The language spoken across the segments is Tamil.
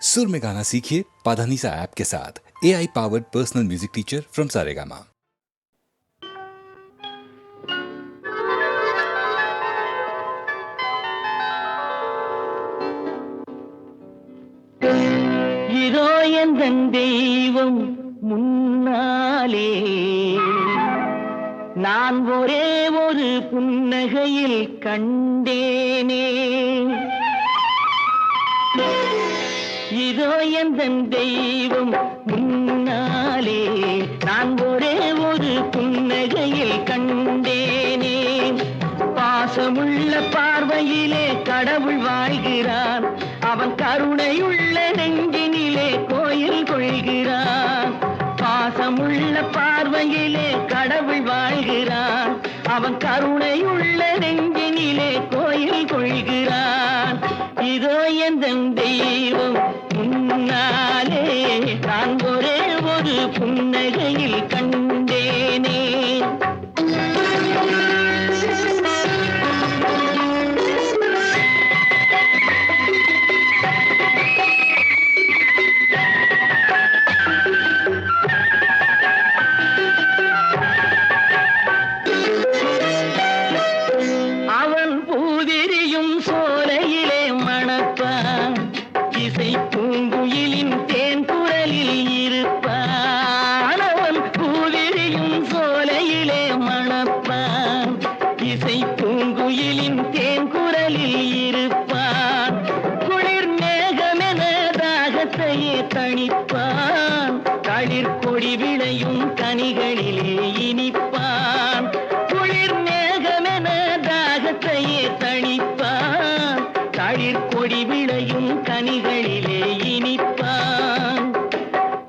सुर में गाना सीखिए पाधानीसा ऐप के साथ। AI powered personal music teacher from Saregama. இதோ எந்தன் தெய்வம் முன்னாலே நான் ஒரே ஒரு புன்னகையில் கண்டேனே. இதோ எந்தன் தெய்வம் முன்னாலே நான் ஒரே ஒரு புன்னகையில் கண்டேனே. பாசமுள்ள பார்வையிலே கடவுள் வாழ்கிறான், அவன் கருணையுள்ள நெஞ்சினிலே கோயில் கொள்கிறான். பாசமுள்ள பார்வையிலே கடவுள் வாழ்கிறான், அவன் கருணையுள்ள நெஞ்சினிலே கோயில் கொள்கிறான். இதோ எந்தன் தெய்வம் முன்னாலே நான் ஒரே ஒரு புன்னகையில் கண்டேனே. அவன் பூவிரியும் சோலையிலே மணப்பான், இசை பூங்குயிலின் தேன் குரலில் இருப்பான். அவன் பூவிரியும் சோலையிலே மணப்பான், இசை பூங்குயிலின் தேன் குரலில் இருப்பான். குளிர் மேகமென தாகத்தையே தணிப்பான், தளிர் கொடி விளையும் கனிகளிலே இனிப்பான். குளிர் மேகமென தாகத்தையே தணிப்பான், தளிர் கொடி விளையும் கனிகளிலே இனிப்பான்.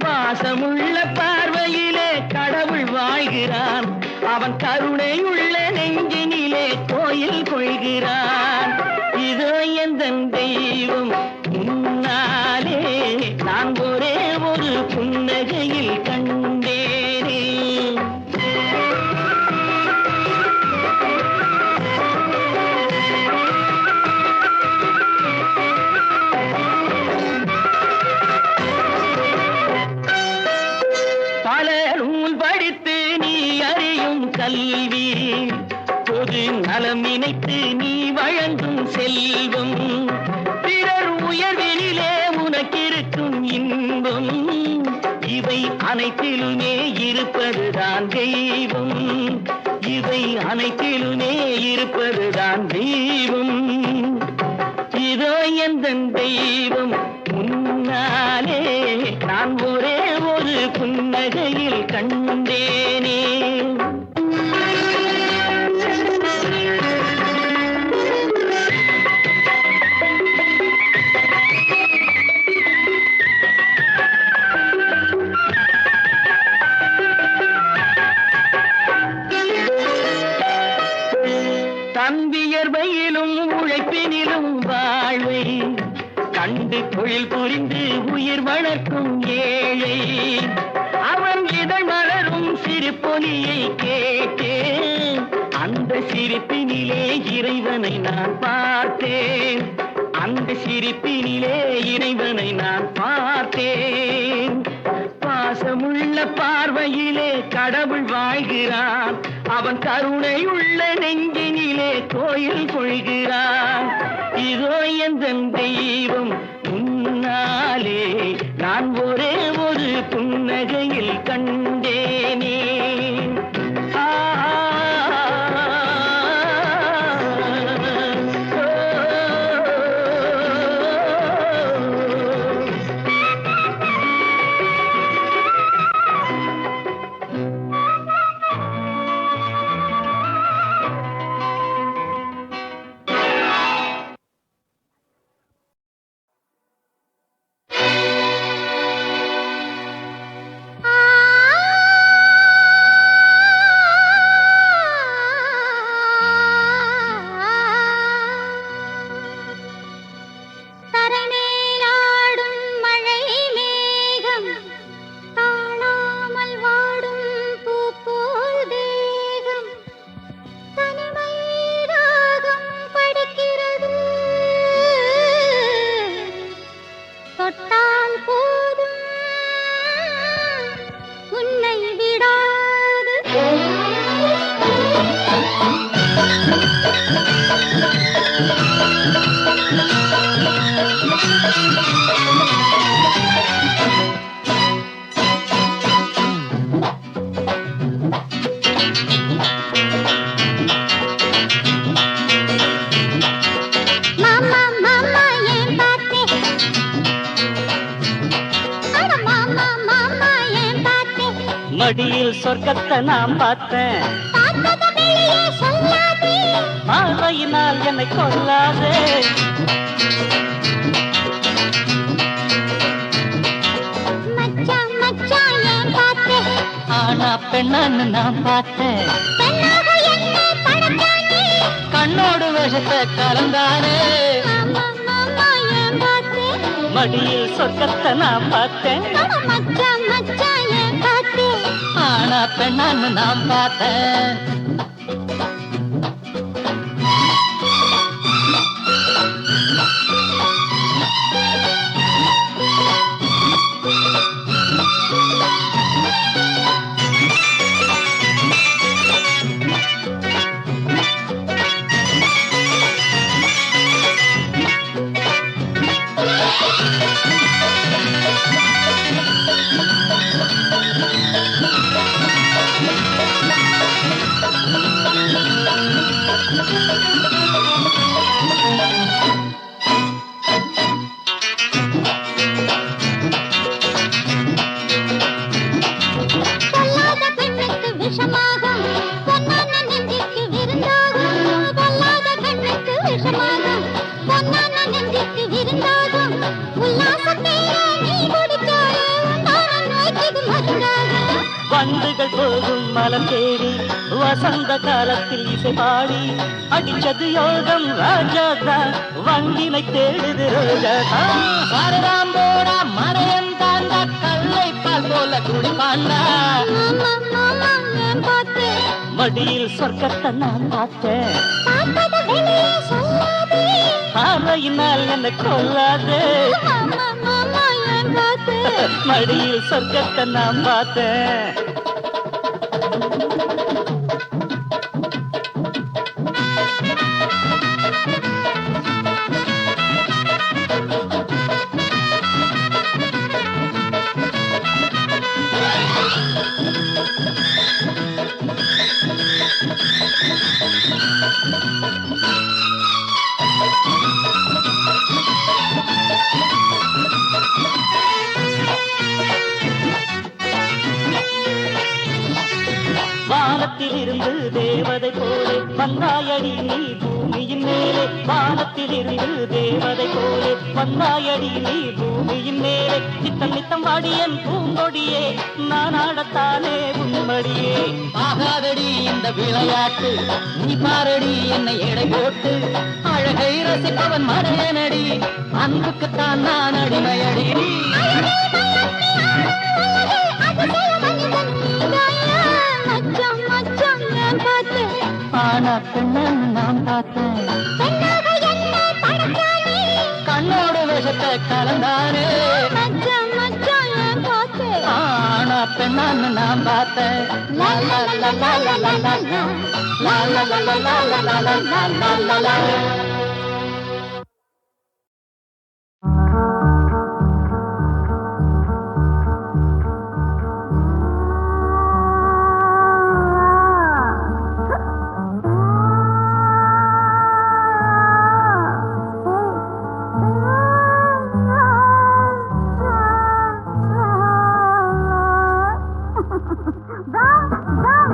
பாசமுள்ள பார்வையிலே கடவுள் வாழ்கிறான், அவன் கருணையுள்ள நெஞ்சினிலே கோயில் கொள்கிறான். இதோ எந்தன் தெய்வம் முன்னாலே நான் ஒரே ஒரு புன்னகையில் கண்டேனே. பல நூல் படித்து நீ அறியும் கல்வி, பொது நலம் நினைத்து நீ வழங்கும் செல்வம், பிறர் உயர்வினிலே உனக்கிருக்கும் இன்பம், இவை அனைத்திலுமே இருப்பதுதான் தெய்வம், இவை அனைத்திலுமே இருப்பதுதான் தெய்வம். இதோ எந்தன் தெய்வம் முன்னாலே நான் ஒரே ஒரு புன்னகையில் கண்டேனே. தம்பியர்வையிலும் உழைப்பினிலும் வாழ்வை கண்டு தொழில் புரிந்து உயிர் வளர்க்கும் ஏழை, அவன் இதழ் மலரும் சிரிப்பொலியை கேட்டேன், அந்த சிரிப்பினிலே இறைவனை நான் பார்த்தேன், அந்த சிரிப்பினிலே இறைவனை நான் பார்த்தேன். பாசமுள்ள பார்வையிலே கடவுள் வாழ்கிறான், அவன் கருணையுள்ள நெஞ்சினிலே கோயில் கொள்கிறான். இதோ எந்தன் தெய்வம் முன்னாலே நான் ஒரே ஒரு புன்னகையில் கண்டேனே. ஆ ஆ தொட்டால் போதும் உன்னை விடாது. மாமா மாமா ஏன் பார்த்தே, அட மாமா மாமா ஏன் பார்த்தே, மடியில் சொர்க்கத்தை நான் பார்த்தேன். பார்த்தத வெளியே சொல்லாதே, பார்வையினால் என்னை கொல்லாதே. மச்சான் மச்சான் ஏன் பார்த்தே, ஆனா பெண்ணான்னு நான் பார்த்தேன். பெண்ணாக என்ன படைச்சானே, கண்ணோடு விஷத்தை கலந்தானே. மாமா மாமா ஏன் பார்த்தே, மடியில் சொர்க்கத்தை நான் பார்த்தேன். அட மச்சான் மச்சான் ஏன் பார்த்தே, ஆனா பெண்ணான்னு நான் பார்த்தேன். பொல்லாத பெண்ணுக்கு விஷமாகும் பொன்னான நெஞ்சுக்கு விருந்தாகும், பொல்லாத பெண்ணுக்கு விஷமாகும் பொன்னான நெஞ்சுக்கு விருந்தாகும். உல்லாசத்தேர நீ குடிச்சாலே உண்டான நோய்க்கு மருந்தாகும். வண்டுகள் போகும் மலம் தேடி வசந்த காலத்தில் இசை பாடி அடிச்சது யோகம் ராஜாதா, வண்டினை தேடுது ரோஜாதா. சாரதாம் போடா மனையன் தாண்டா, கல்லை பால் போல குடிப்பாண்டா. மாமா மாமா ஏன் பார்த்தே, மடியில் சொர்க்கத்தை நான் பார்த்தேன். பார்த்தத வெளியே சொல்லாதே, பார்வையினால் என்னை கொல்லாதே. மாமா மாமா ஏன் பார்த்தே, மடியில் சொர்க்கத்தை நான் பார்த்தேன். வானத்தில் இருந்து தேவதை போலே வந்தாயடி நீ பூமியின் மேலே. வானத்தில் இருந்து தேவதை போலே வந்தாயடி நீ பூமியின் மேலே. நித்தம் நித்தம் வாடியன் பூங்கொடியே, நான் ஆடத்தானே உன்மடியே. ஆகாதடி இந்த விளையாட்டு, நீ பாரடி என்னை எடை போட்டு. அழகை ரசிப்பவன் மடையனடி, அன்புக்குத்தான் நான் அடிமையடி. மச்சான் மச்சான் ஏன் பார்த்தே, ஆனா பெண்ணன்னு நான் பார்த்தேன். பெண்ணாக என்ன படைச்சானே, கண்ணோடு விஷத்தை கலந்தானே. மச்சான் மச்சான் ஏன் பார்த்தே, ஆனா பெண்ணான்னு நான் பார்த்தேன். லா லா லா லா லா லா லா லா, லா லா லா லா லா லா லா லா லா லா லா. Dum dum,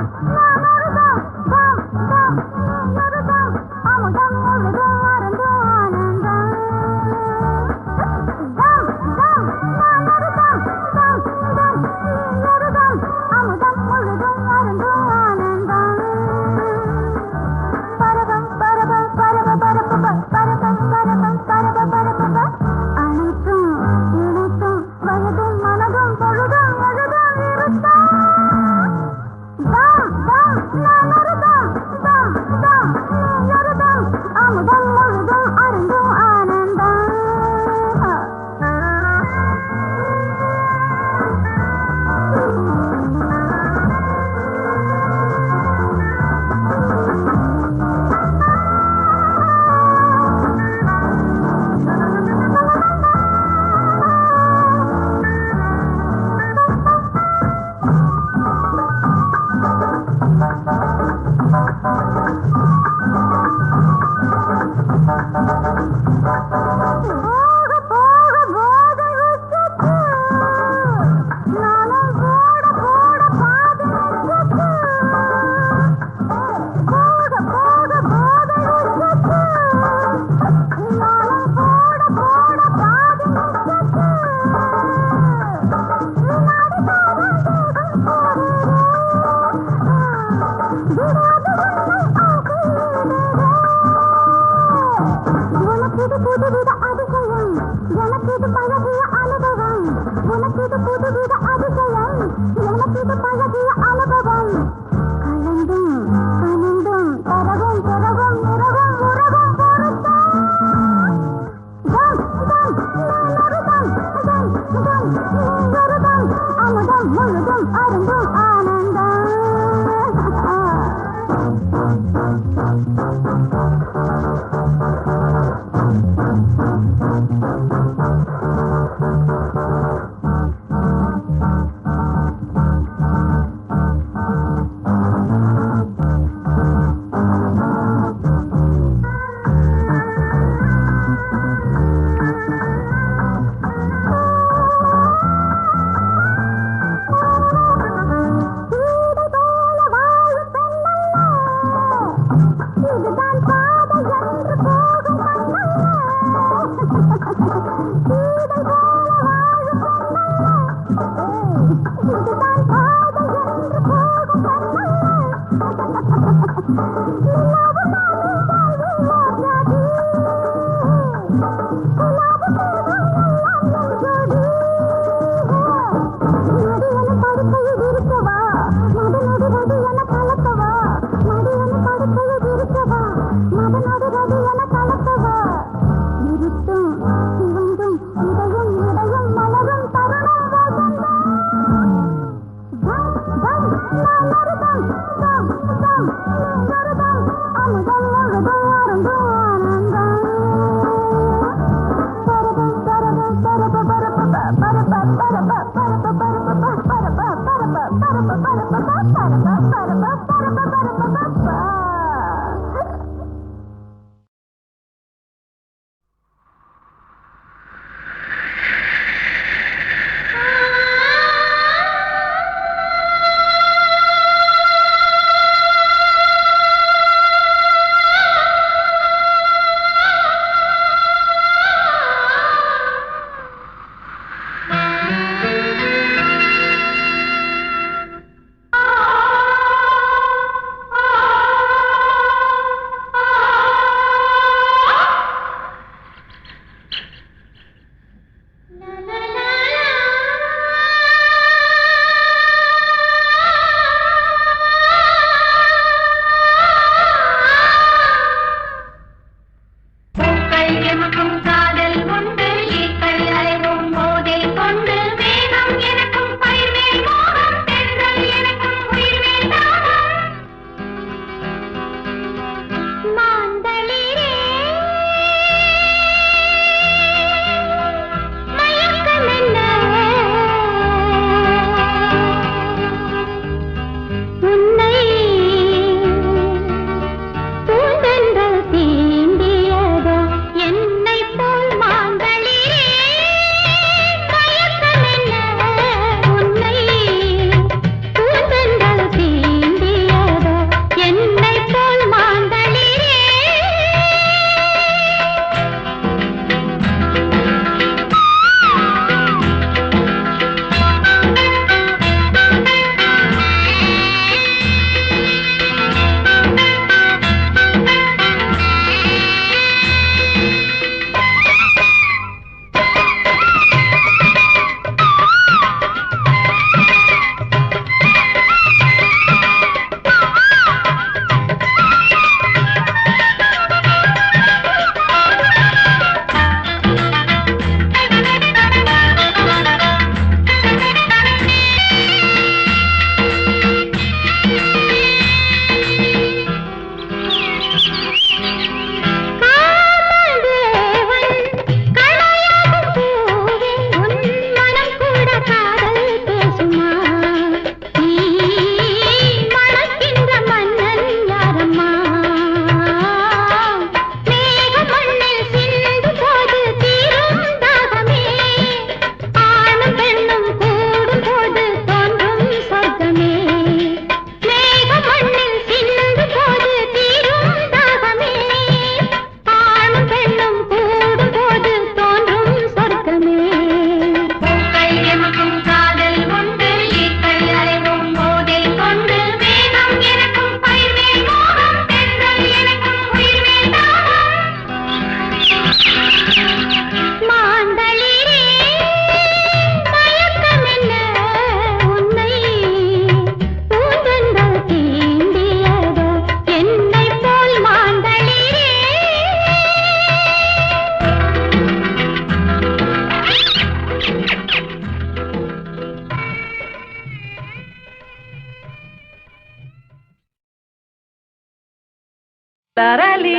Larali,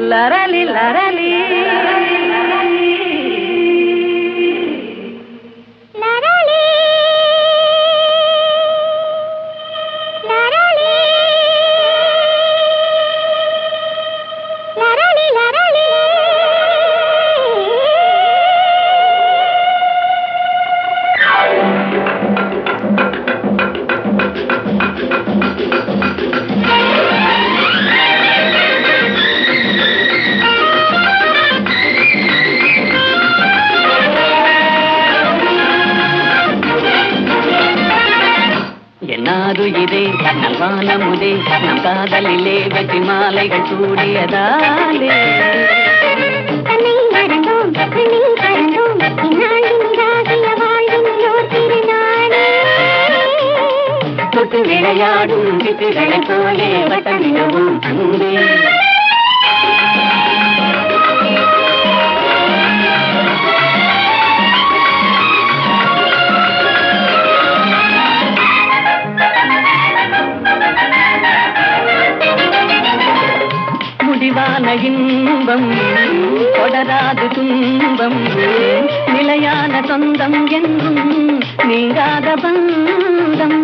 larali, larali, இதை நல்வான முதே நம் காதலிலே வெற்றி மாலைகள் சூடியதாலே தன்னை மறந்தோம் கண்ணில் பறந்தோம் இந்நாளின் இதாகிய வாழ்வின் திருநாளே தொட்டு விளையாடும் சிட்டுகளைப் போலே வட்டமிடவும் அன்பே முடிவான இன்பம் கொட தொடராது துன்பம் நிலையான சொந்தம் என்றும் நீங்காத பந்தம்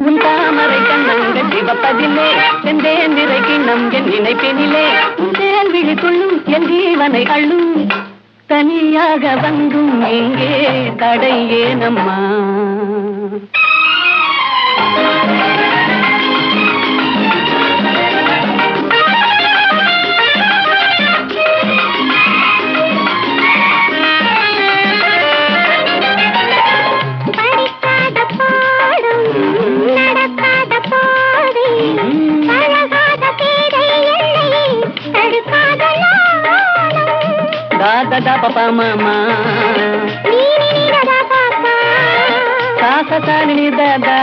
உன் தாமரை கண்ணங்கள் சிவப்பதிலே செந்தேன் நிறை கிண்ணம் என் நினைப்பினிலே உன் தேன் விழித்துள்ளும் என் ஜீவனை அள்ளும் தனியாக வந்தும் எங்கே தடை ஏனம்மா da papa mama sa sa sa ni da da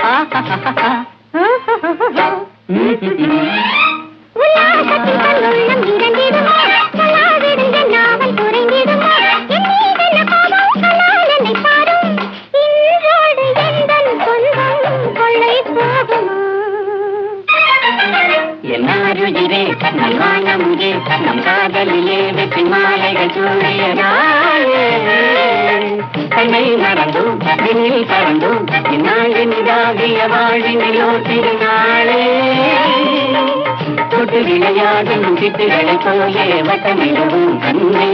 ah ha ha ha உல்லாசத்தில் கண்ணுள்ளம் இரண்டிடுமா கலாவிடுங்க நாவல் குறைந்திடுமா என் மீதென்ன கோபம் கலால் என்னை பாரும் இன்றோடு எந்தன் சொந்தம் கொள்ளை போகுமா என்னாருயிரே நல்வானமுதே நம் காதலிலே வெற்றி மாலைகள் சூழியதாலே கண்ணை மறந்தும் விண்ணில் பறந்தும் இந்நாளின் இதாகிய வாழ்வினிலோ திருநாளே தொட்டு விளையாடும் சிட்டுகளை போலே வட்டமிடவும் கண்ணே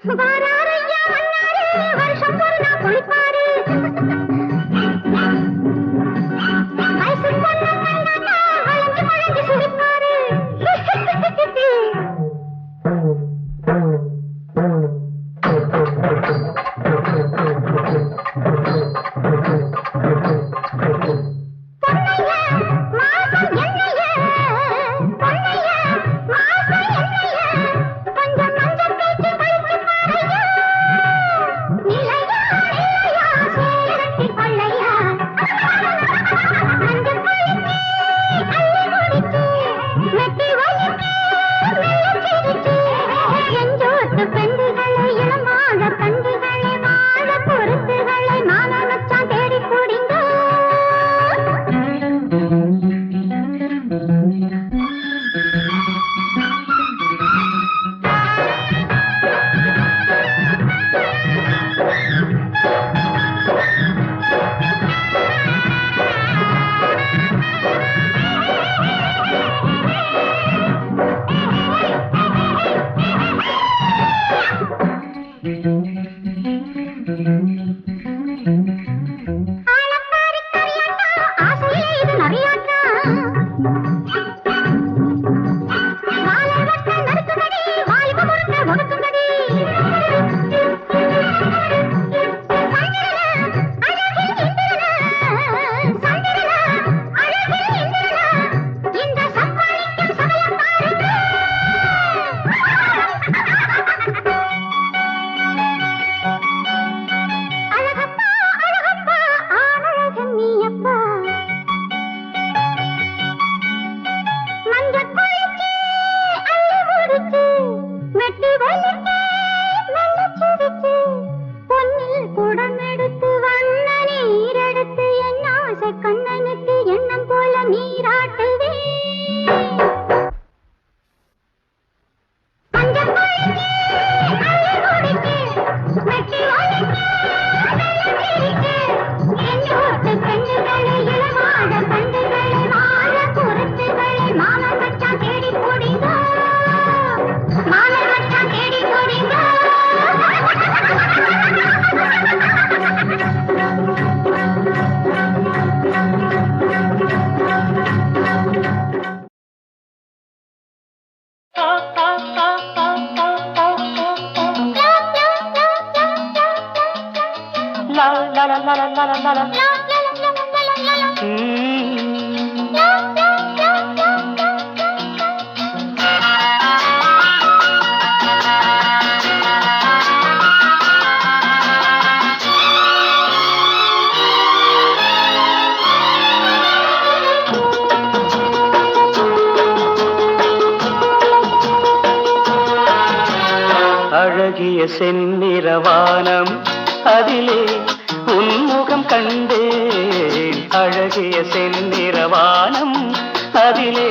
வாராரையா வந்தாரு, வருஷம் ஒரு நாள் குளிப்பாரு. வயசு பொண்ணு கண்டாட்டா, வளைஞ்சு வளைஞ்சு சிரிப்பாரு. அழகிய செந்நிறவானம் அதிலே உன்முகம் கண்டேன். அழகிய செந்நிறவானம் அதிலே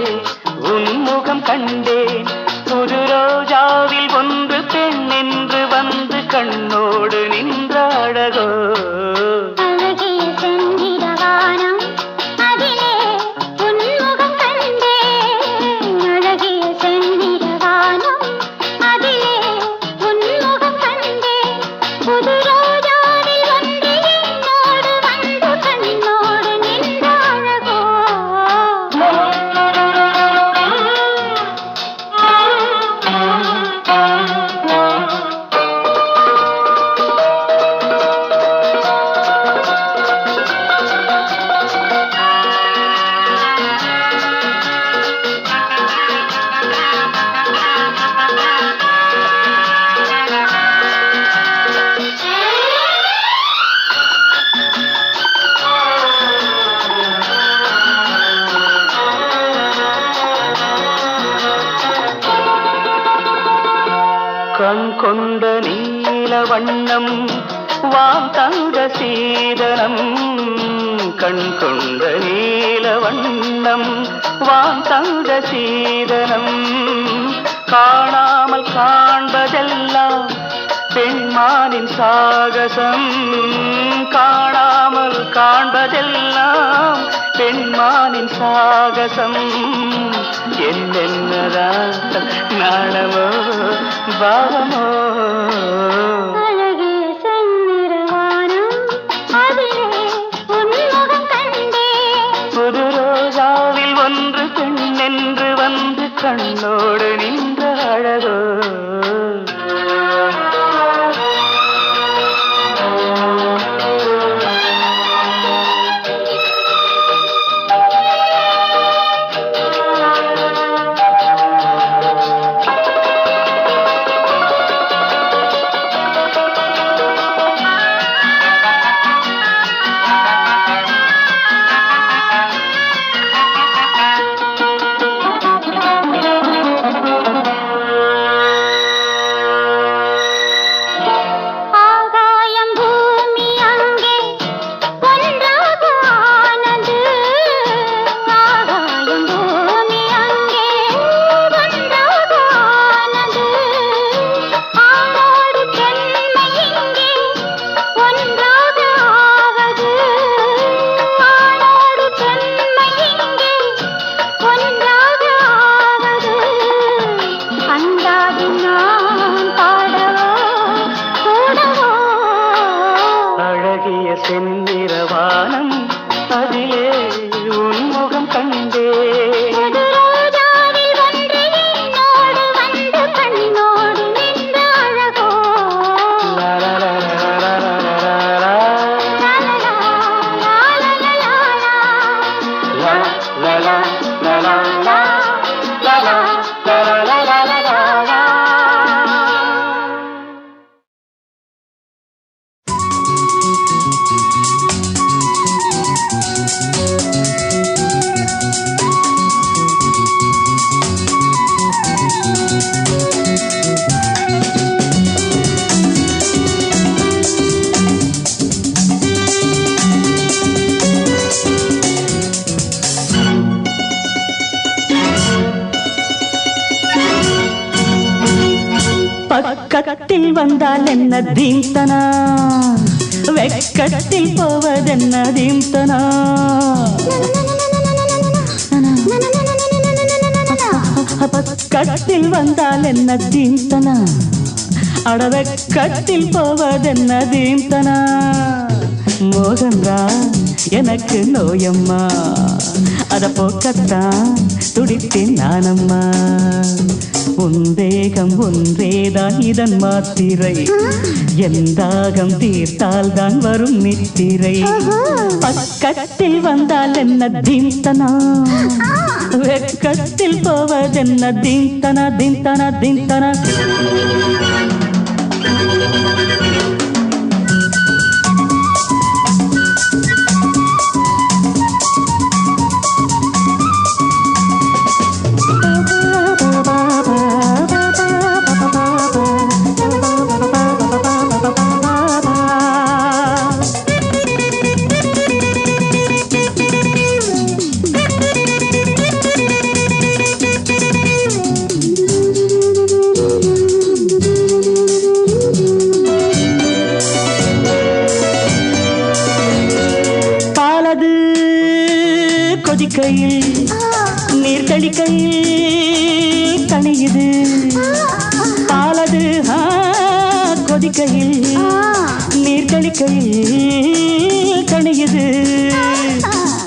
உன்முகம் கண்டேன். புது ரோஜாவில் ஒன்று பெண் என்று வந்து கண்ணோடு நின்ற அழகோ. அழகிய செந்நிறவானம் அதிலே உன்முகம் கண்டேன். அழகிய செந்நிறவானம் அதிலே உன்முகம் கண்டேன். புது ரோஜாவில் வந்து என்னோடு வந்து கண்ணோடு நின்ற அழகோ. கண் கொண்ட நீல வண்ணம் வான் தங்க சீதனம். கண் கொண்ட நீல வண்ணம் வான் தங்க சீதனம். காணாமல் காண்பதெல்லாம் பெண்மானின் சாகசம். காணாமல் காண்பதெல்லாம் பெண்மானின் சாகசம். என்னென்னதான் நாணமோ பாவமோ செந்நிறவானம் அதிலே உன்முகம் கண்டே பக்கத்தில் வந்தால் என்ன தீம்தனா வெக்கத்தில் போவதென்ன தீம்தனா பக்கத்தில் வந்தால் என்ன தீம்தனா அடவெக்கத்தில் போவதென்ன தீம்தனா மோகந்தா எனக்கு நோயம்மா அத போக்கத்தான் துடித்தேன் நானம்மா உந்தேகம் ஒன்றேதான் இதன் மாத்திரை எந்தாகம் தீர்த்தால் தான் வரும் நித்திரை பக்கத்தில் வந்தால் என்ன தீம்தனா வெக்கத்தில் போவதென்ன தீம்தனா தீம்தனா தீம்தனா கொதிக்கையில் நீர் கழிக்கையில் கணியுது பாலது கொதிக்கையில் நீர் கழிக்கையில் கணியுது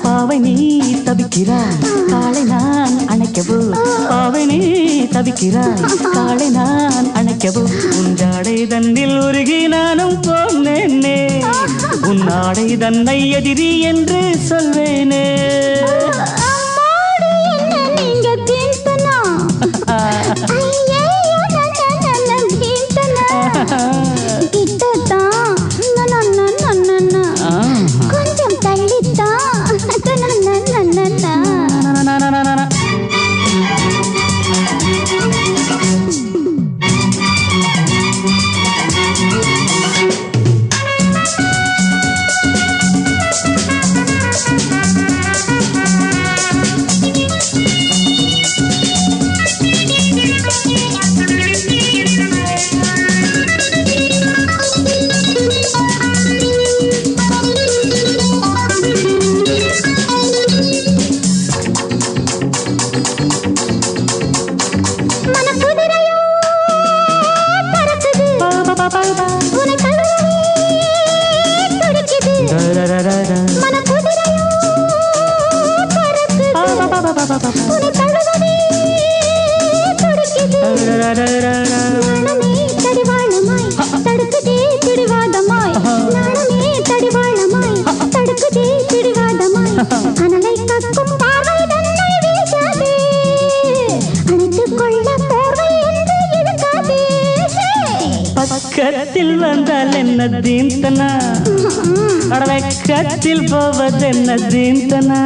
பாவை நீ தவிக்கிறாய் காலை நான் அணைக்கவோ பாவை நீ தவிக்கிறாய் காலை நான் அணைக்கவோ உண்டாடை தன்னில் உருகி நானும் போனேனே உன்னாடை தன்னை எதிரி என்று சொல்வேனே கொஞ்சம் தள்ளித்தான் பக்கத்தில் வந்தால் என்ன தீம்தனா அடவெக்கத்தில் போவதென்ன தீம்தனா